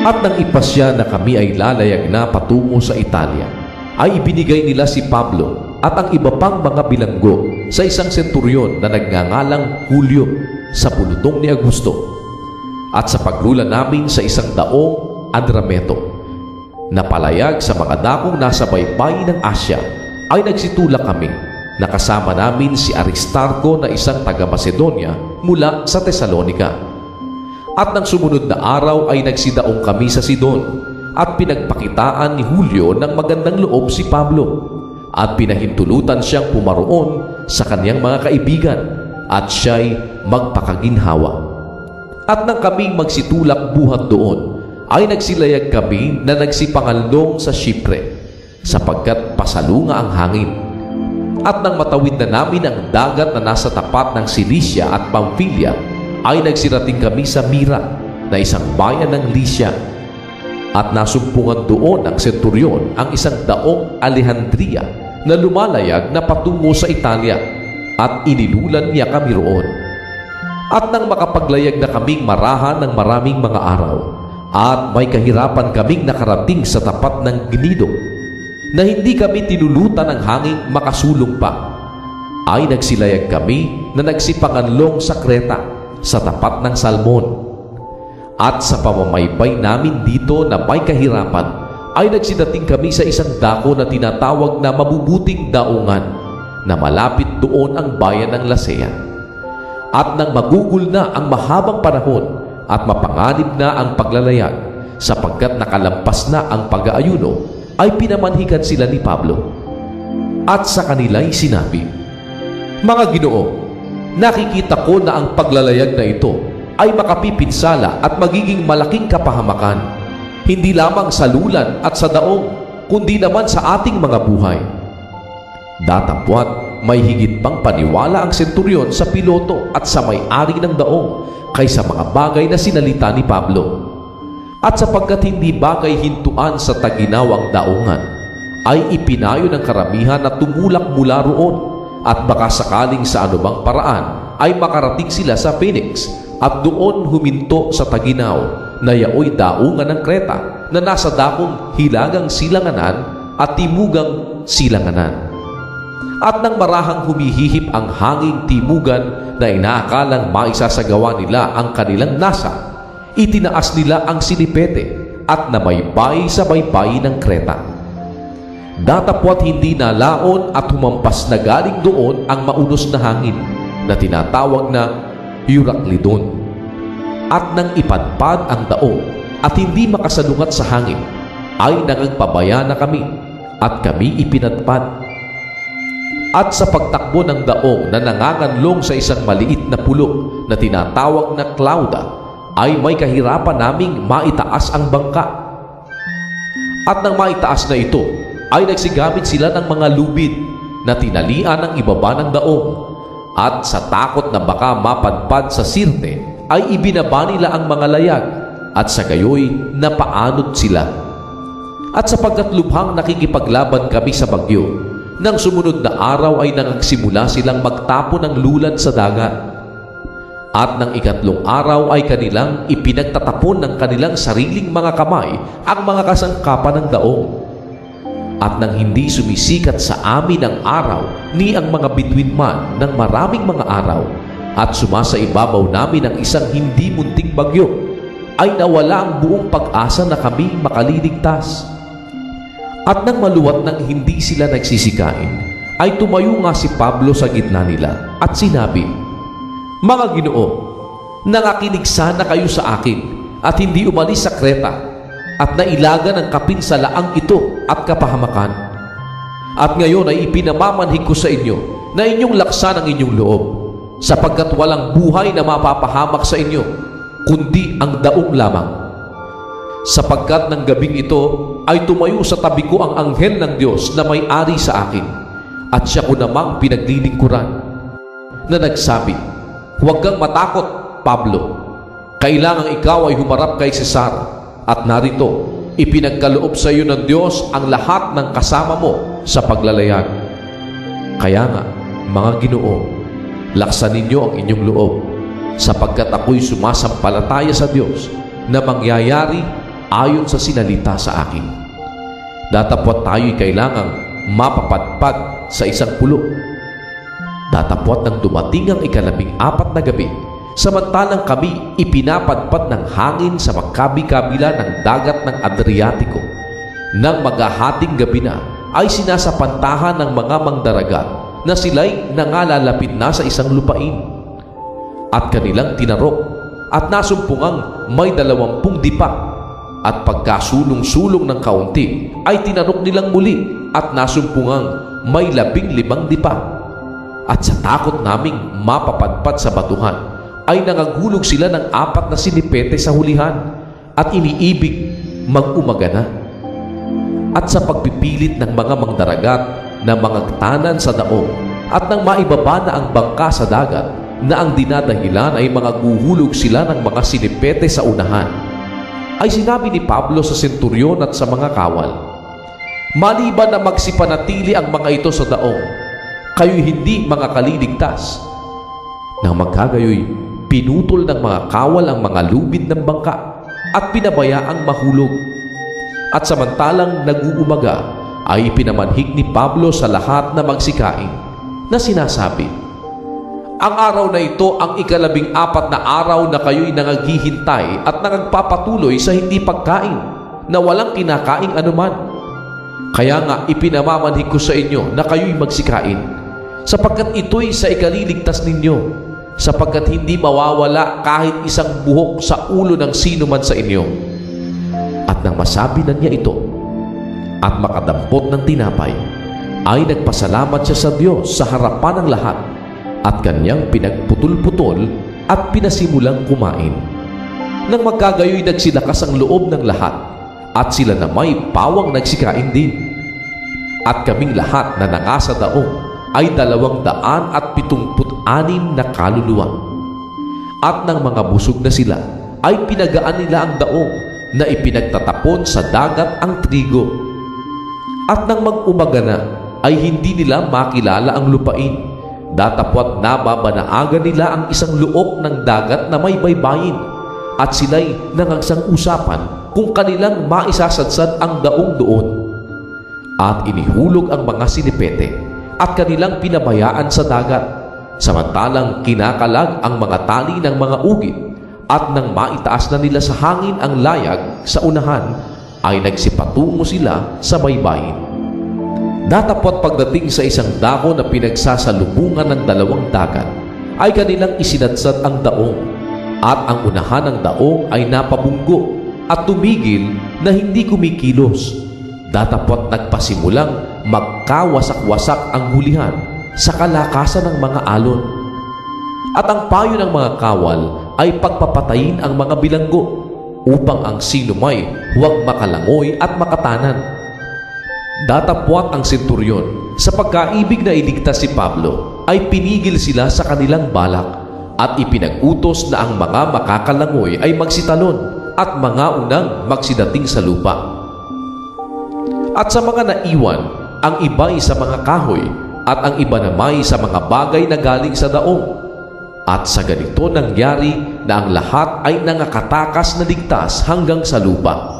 At nang ipasya na kami ay lalayag na patungo sa Italia, ay ibinigay nila si Pablo at ang iba pang mga bilanggo sa isang senturyon na nagngangalang Julio sa pulutong ni Augusto. At sa paglula namin sa isang daong Adrameto na palayag sa mga dakong nasa baybayin ng Asya, ay nagsitulak kami. Nakasama namin si Aristarco na isang taga-Macedonia mula sa Tesalonica. At nang sumunod na araw ay nagsidaong kami sa Sidon at pinagpakitaan ni Julio ng magandang loob si Pablo at pinahintulutan siyang pumaroon sa kaniyang mga kaibigan at siya'y magpakaginhawa. At nang kaming magsitulak buhat doon ay nagsilayag kami na nagsipangalong sa Chipre sapagkat pasalunga ang hangin. At nang matawid na namin ang dagat na nasa tapat ng Cilicia at Pamphylia, ay nagsirating kami sa Mira na isang bayan ng Lycia. At nasumpungan doon ng senturyon ang isang daong Alejandria na lumalayag na patungo sa Italia, at inilulan niya kami roon. At nang makapaglayag na kaming marahan ng maraming mga araw, at may kahirapan kaming nakarating sa tapat ng Gnido, na hindi kami tinulutan ng hanging makasulong pa, ay nagsilayag kami na nagsipanganlong sa Creta sa tapat ng Salmon. At sa pamamaybay namin dito na may kahirapan, ay nagsidating kami sa isang dako na tinatawag na Mabubuting Daungan, na malapit doon ang bayan ng Lasea. At nang magugol na ang mahabang panahon at mapanganib na ang paglalayag, sapagkat nakalampas na ang pag-aayuno, ay pinamanhikan sila ni Pablo. At sa kanila'y sinabi, "Mga Ginoo, nakikita ko na ang paglalayag na ito ay makapipinsala at magiging malaking kapahamakan, hindi lamang sa lulan at sa daong, kundi naman sa ating mga buhay." Datapwat may higit pang paniwala ang senturyon sa piloto at sa may-ari ng daong kaysa mga bagay na sinalita ni Pablo. At sapagkat hindi bagay hintuan sa taginawang daungan, ay ipinayo ng karamihan na tumulak mula roon, at baka sakaling sa anumang paraan ay makarating sila sa Phoenix at doon huminto sa taginaw na yaoy daungan ng Creta na nasa dakong hilagang silanganan at timugang silanganan. At nang marahang humihihip ang hanging timugan na inaakalang maisasagawa nila ang kanilang nasa, itinaas nila ang sinipete at namaybay sa baybayin ng Creta. Datapwat hindi nalaon at humampas na galing doon ang maunos na hangin na tinatawag na Euroclydon. At nang ipadpad ang daong at hindi makasalungat sa hangin, ay nagpabaya na kami at kami ipinadpad. At sa pagtakbo ng daong na nanganganlong sa isang maliit na pulo na tinatawag na Clauda, ay may kahirapan naming maitaas ang bangka. At nang maitaas na ito, ay nagsigamit sila ng mga lubid na tinalian ng ibaba ng daong, at sa takot na baka mapadpad sa Sirte, ay ibinaba nila ang mga layag, at sa gayoy napaanod sila. At sapagkat lubhang nakikipaglaban kami sa bagyo, nang sumunod na araw ay nagsimula silang magtapon ng lulan sa dagat. At nang ikatlong araw ay kanilang ipinagtatapon ng kanilang sariling mga kamay ang mga kasangkapan ng daong. At nang hindi sumisikat sa amin ang araw ni ang mga bituin man ng maraming mga araw, at sumasa ibabaw namin ang isang hindi munting bagyo, ay nawala ang buong pag-asa na kami makaliligtas. At nang maluwat nang hindi sila nagsisikain, ay tumayo nga si Pablo sa gitna nila at sinabi, "Mga Ginoo, nangakinig sana kayo sa akin at hindi umalis sa Creta at nailagan ang kapinsalaang ito at kapahamakan. At ngayon ay ipinamamanhig ko sa inyo na inyong laksan ang inyong loob, sapagkat walang buhay na mapapahamak sa inyo, kundi ang daong lamang. Sapagkat ng gabing ito ay tumayo sa tabi ko ang anghel ng Diyos na may-ari sa akin, at siya ko namang pinaglilingkuran, na nagsabi, 'Huwag kang matakot, Pablo. Kailangang ikaw ay humarap kay Cesar, at narito, ipinagkaloob sa iyo ng Diyos ang lahat ng kasama mo sa paglalayag. Kaya nga, mga Ginoo, laksan ninyo ang inyong loob, sapagkat ako'y sumasampalataya sa Diyos na mangyayari ayon sa sinalita sa akin. Datapwat tayo'y kailangang mapapadpad sa isang pulo. Datapwat nang dumating ang 14 na gabi, samantalang kami ipinapadpad ng hangin sa magkabi-kabila ng dagat ng Adriatiko. Nang maghahating gabi na, ay sinasapantahan ng mga mangdaragat na sila'y nangalalapit na sa isang lupain. At kanilang tinarok at nasumpungang may 20 dipa. At pagkasulong-sulong ng kaunti ay tinarok nilang muli at nasumpungang may 15 dipa. At sa takot naming mapapadpad sa batuhan, ay nangagulog sila ng 4 na sinipete sa hulihan at iniibig mag-umaga na. At sa pagpipilit ng mga mangdaragat na mangagtanan sa daong at nang maibaba na ang bangka sa dagat na ang dinadahilan ay mga guhulog sila ng mga sinipete sa unahan, ay sinabi ni Pablo sa senturyon at sa mga kawal, "Maliban na magsipanatili ang mga ito sa daong, kayo'y hindi mga kaliligtas." Nang magkagayoy, pinutol ng mga kawal ang mga lubid ng bangka at pinabayaang mahulog. At samantalang nag-uumaga, ay pinamanhik ni Pablo sa lahat na magsikain na sinasabi, "Ang araw na ito ang 14 na araw na kayo'y nangaghihintay at nangagpapatuloy sa hindi pagkain, na walang kinakaing anuman. Kaya nga ipinamamanhik ko sa inyo na kayo'y magsikain, sapagkat ito'y sa ikaliligtas ninyo, sapagkat hindi mawawala kahit isang buhok sa ulo ng sino man sa inyo." At nang masabi na niya ito at makadampot ng tinapay, ay nagpasalamat siya sa Diyos sa harapan ng lahat at kanyang pinagputol-putol at pinasimulang kumain. Nang magkagayoy nagsilakas ang loob ng lahat at sila na may pawang nagsikain din. At kaming lahat na nangasa daong ay 276 na kaluluwa. At nang mga busog na sila, ay pinagaan nila ang daong na ipinagtatapon sa dagat ang trigo. At nang mag-umaga na, ay hindi nila makilala ang lupain, datapwat nababanaagan nila ang isang luok ng dagat na may baybayin, at sila'y nangagsang-usapan kung kanilang maisasadsad ang daong doon. At inihulog ang mga sinipete at kanilang pinabayaan sa dagat, samantalang kinakalag ang mga tali ng mga ugit. At nang maitaas na nila sa hangin ang layag sa unahan, ay nagsipatungo sila sa baybayin. Datapwat pagdating sa isang dako na pinagsasalubungan ng 2 dagat, ay kanilang isinadsad ang daong, at ang unahan ng daong ay napabunggo at tumigil na hindi kumikilos. Datapwat nagpasimulang magkawasak-wasak ang hulihan sa kalakasan ng mga alon. At ang payo ng mga kawal ay pagpapatayin ang mga bilanggo upang ang sinumay huwag makalangoy at makatanan. Datapwat ang senturyon sa pagkaibig na iligtas si Pablo, ay pinigil sila sa kanilang balak at ipinag-utos na ang mga makakalangoy ay magsitalon at mga unang magsidating sa lupa. At sa mga naiwan, ang iba'y sa mga kahoy at ang iba namay sa mga bagay na galing sa daong. At sa ganito nangyari na ang lahat ay nangakatakas na ligtas hanggang sa lupa.